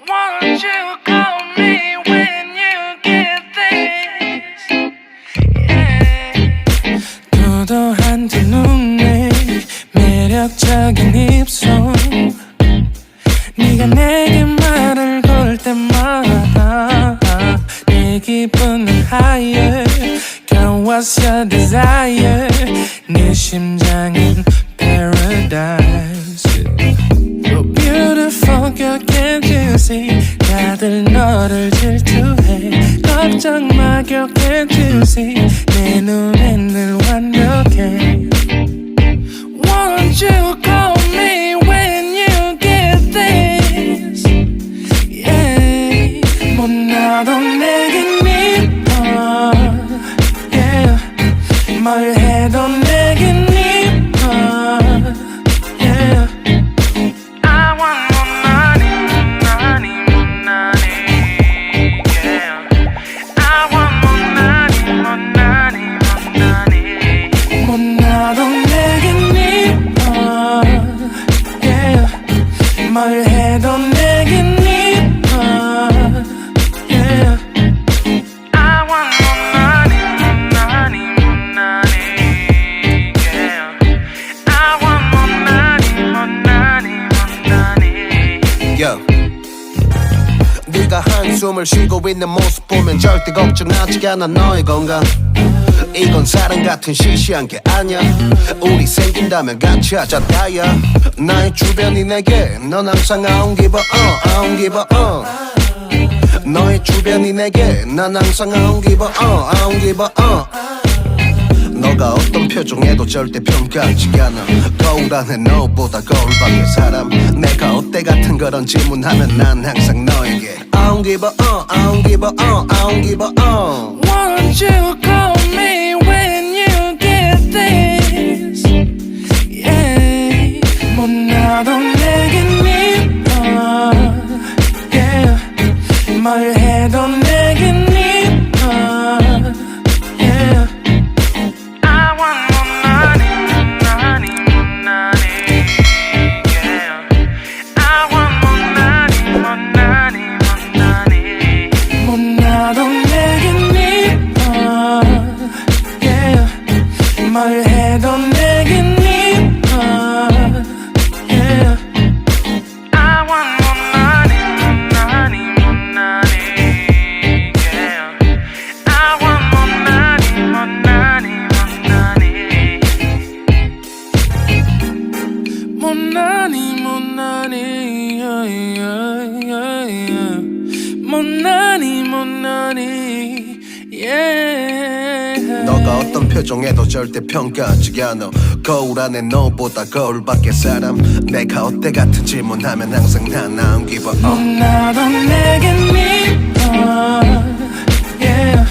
Won't you call me when you get this? Yeah. 도도한 두 눈에 매력적인 입술, 네가 내게 말을 걸 때마다 내 기분은 higher. Girl, what's your desire? 네 심장은 paradise. Oh beautiful girl, can't you see? 다들 너를 질투해. 걱정 마 girl, can't you see? 내 눈엔 늘 완벽해. Won't you call me when you get this? Yeah. 못나도 내겐 이뻐. Yeah. 뭘 해도 내겐 이뻐. Yeah. I want more money, money, more money. Yeah. I want more money, more money, more money. 못나도 내겐 이뻐. Yeah. 뭘 해도 내겐 이뻐. Yeah. I want more money, more money, more money. Yeah. I want more money, more money, more money. Yo. 네가 한숨을 쉬고 있는 모습 보면 절대 걱정하지 않아 너의 건강. 이건 사랑 같은 시시한 게 아니야. 우리 생긴다면 같이 하자 다야. 나의 주변이 내게 넌 항상 I don't give a I don't give a 너의 주변이 내게 난 항상 I don't give a I don't give a 너가 어떤 표정에도 절대 평가하지 않아. 거울 안에 너보다 거울 밖의 사람. 내가 어때 같은 그런 질문하면 난 항상 너에게 I don't give a I don't give a I don't give a Won't you call me when you get this? Yeah. 못나도 내겐 이뻐. Yeah. 뭘 해도 내겐 이뻐. Yeah. I want more money, money, more money. Yeah. I want more money, more money, more money. 못나도 내겐 이뻐. Yeah. 뭘 해도 내겐 이뻐. Yeah. I want more money, more money, more money. Yeah. I want more money, more money, more money. More money, more money, yeah, yeah, yeah, yeah. More money, more money, yeah. 너가 어떤 표정에도 절대 평가하지 않아. 거울 안에 너보다 거울 밖의 사람. 내가 어때 같은 질문하면 항상 난 I don't give a 못나도 내겐 이뻐. Yeah.